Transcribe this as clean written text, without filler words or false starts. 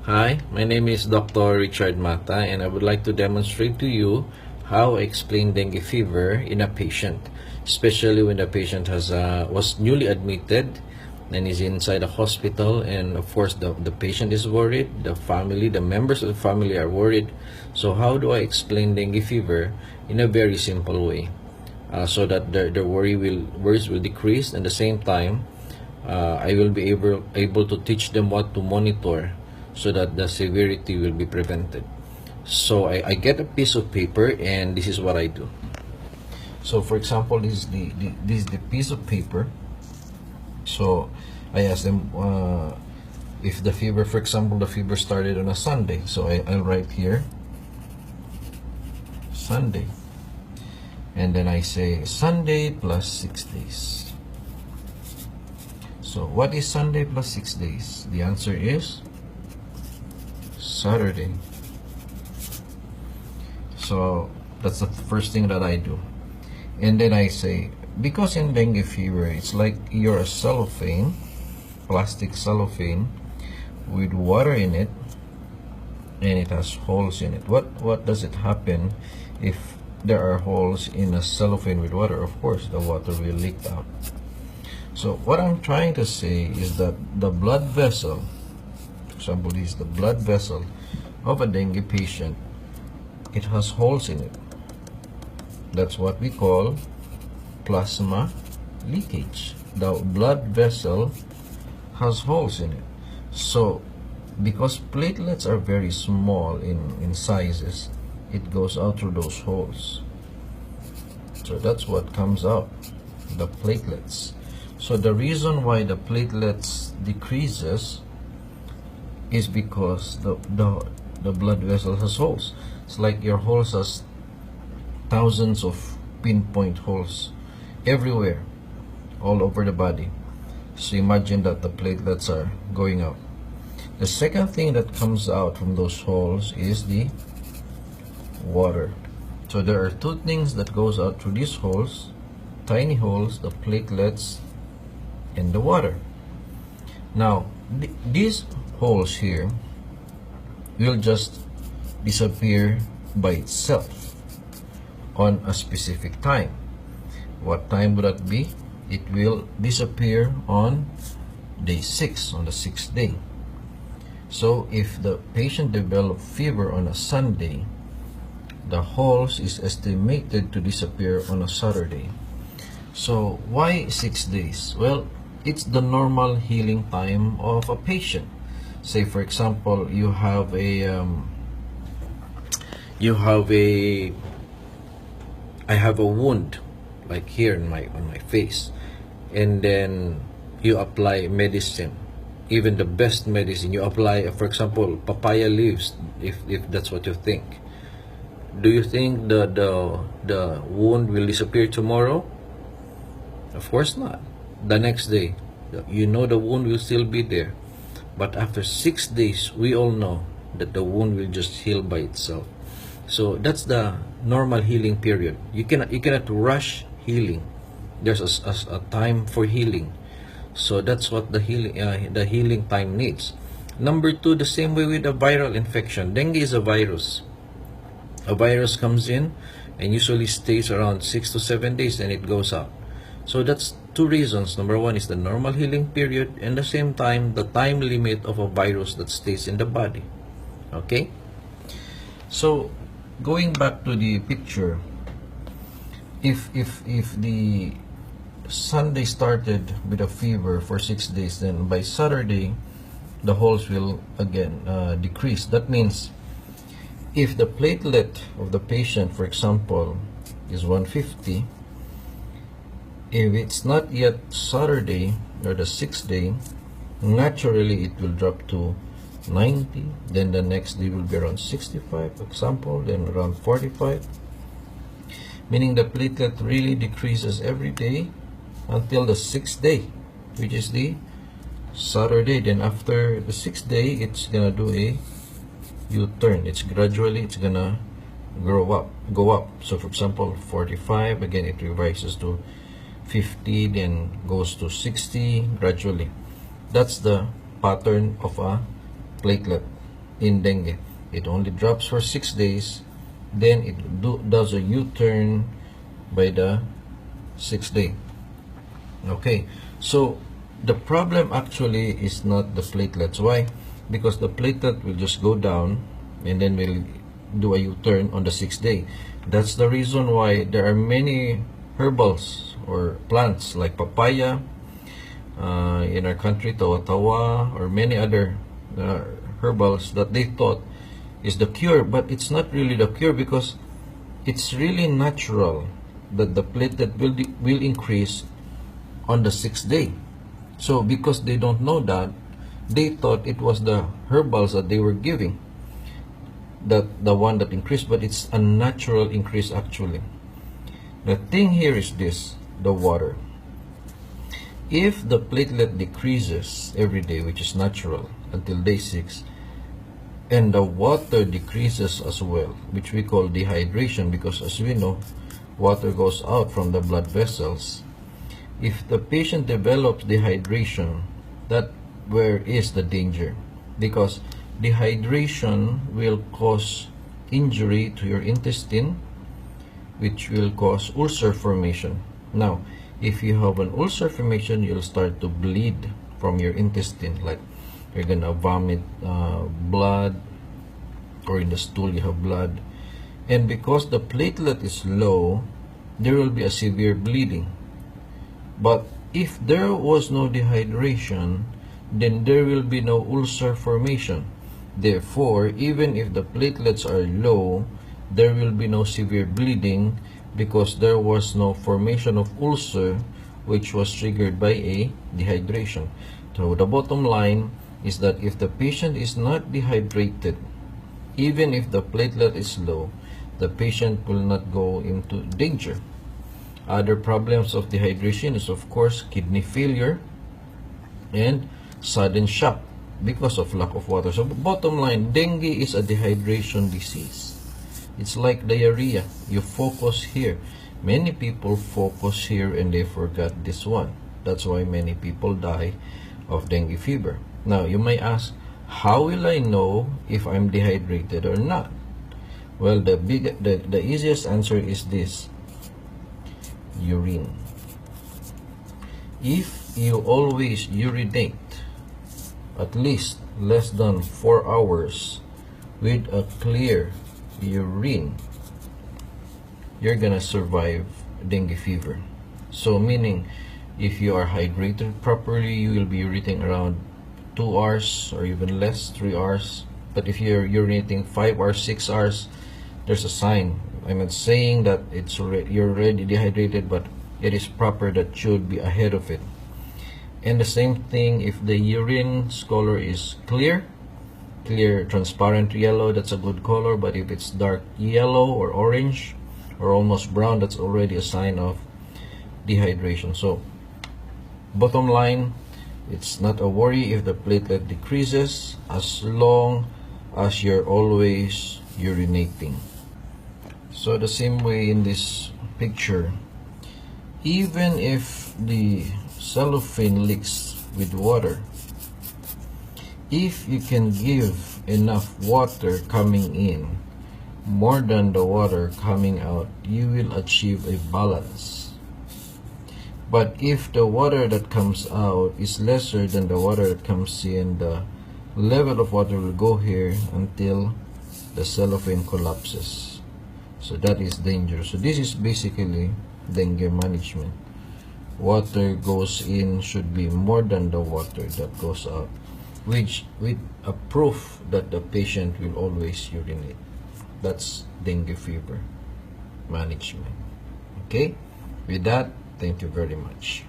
Hi, my name is Dr. Richard Mata, and I would like to demonstrate to you how I explain dengue fever in a patient, especially when the patient was newly admitted and is inside a hospital, and of course the patient is worried, the members of the family are worried. So how do I explain dengue fever in a very simple way, so that their worries will decrease, and at the same time I will be able to teach them what to monitor so that the severity will be prevented. So I get a piece of paper, and this is what I do. So for example, this is the piece of paper. So I ask them if the fever, for example, the fever started on a Sunday. So I'll write here Sunday, and then I say Sunday plus 6 days. So what is Sunday plus 6 days? The answer is Saturday. So that's the first thing that I do. And then I say, because in dengue fever, it's like you're a cellophane, plastic cellophane with water in it, and it has holes in it. What does it happen if there are holes in a cellophane with water? Of course, the water will leak out. So what I'm trying to say is that the blood vessel, for example, this is the blood vessel of a dengue patient, it has holes in it. That's what we call plasma leakage. The blood vessel has holes in it. So because platelets are very small in sizes, it goes out through those holes. So that's what comes out, the platelets. So the reason why the platelets decreases is because the blood vessel has holes. It's like your holes has thousands of pinpoint holes everywhere, all over the body. So imagine that the platelets are going out. The second thing that comes out from those holes is the water. So there are two things that goes out through these holes, tiny holes, the platelets and the water. Now these holes here will just disappear by itself on a specific time. What time would that be? It will disappear on day 6, on the 6th day. So if the patient develops fever on a Sunday, the holes is estimated to disappear on a Saturday. So why 6 days? Well, it's the normal healing time of a patient. Say for example, you have a I have a wound like here on my face, and then you apply medicine, even the best medicine. You apply, for example, papaya leaves, if that's what you think. Do you think the wound will disappear tomorrow? Of course not. The next day, you know the wound will still be there. But after 6 days, we all know that the wound will just heal by itself. So that's the normal healing period. You cannot rush healing. There's a time for healing. So that's what the healing time needs. Number 2, the same way with a viral infection. Dengue is a virus. A virus comes in and usually stays around 6 to 7 days, and it goes out. So that's 2 reasons. Number 1 is the normal healing period, and at the same time the time limit of a virus that stays in the body. Okay? So going back to the picture, if the Sunday started with a fever for 6 days, then by Saturday the holes will again decrease. That means if the platelet of the patient, for example, is 150, if it's not yet Saturday or the 6th day, naturally it will drop to 90, then the next day will be around 65, for example, then around 45, meaning the platelet really decreases every day until the 6th day, which is the Saturday. Then after the 6th day, it's gonna do a U-turn. It's gonna go up. So for example, 45, again it revises to 50, then goes to 60 gradually. That's the pattern of a platelet. in dengue. It only drops for 6 days, then it does a U-turn by the 6th day. Okay, so the problem actually is not the platelets. Why? Because the platelet will just go down and then will do a U-turn on the 6th day. That's the reason why there are many herbals or plants like papaya in our country, tawa-tawa, or many other herbals that they thought is the cure, but it's not really the cure, because it's really natural that the platelet will increase on the 6th day. So because they don't know that, they thought it was the herbals that they were giving that the one that increased, but it's a natural increase actually. The thing here is this: the water. If the platelet decreases every day, which is natural, until day 6, and the water decreases as well, which we call dehydration, because as we know, water goes out from the blood vessels. If the patient develops dehydration, that where is the danger, because dehydration will cause injury to your intestine, which will cause ulcer formation. Now, if you have an ulcer formation, you'll start to bleed from your intestine, like you're gonna vomit blood, or in the stool you have blood. And because the platelet is low, there will be a severe bleeding. But if there was no dehydration, then there will be no ulcer formation. Therefore, even if the platelets are low, there will be no severe bleeding, because there was no formation of ulcer, which was triggered by a dehydration. So the bottom line is that if the patient is not dehydrated, even if the platelet is low, the patient will not go into danger. Other problems of dehydration is, of course, kidney failure and sudden shock because of lack of water. So bottom line, dengue is a dehydration disease. It's like diarrhea. You focus here. Many people focus here and they forgot this one. That's why many people die of dengue fever. Now, you may ask, how will I know if I'm dehydrated or not? Well, the easiest answer is this: urine. If you always urinate at least less than 4 hours with a clear urine, you're gonna survive dengue fever. So meaning, if you are hydrated properly, you will be urinating around 2 hours or even less, 3 hours. But if you're urinating 5 or 6 hours, there's a sign. I'm not saying that you're already dehydrated, but it is proper that should be ahead of it. And the same thing, if the urine color is clear, transparent yellow, that's a good color. But if it's dark yellow or orange or almost brown, that's already a sign of dehydration. So bottom line, it's not a worry if the platelet decreases, as long as you're always urinating. So the same way in this picture, even if the cellophane leaks with water, if you can give enough water coming in more than the water coming out, you will achieve a balance. But if the water that comes out is lesser than the water that comes in, the level of water will go here until the cellophane collapses. So that is dangerous. So this is basically dengue management. Water goes in should be more than the water that goes out, which with a proof that the patient will always urinate. That's dengue fever management. Okay, with that, thank you very much.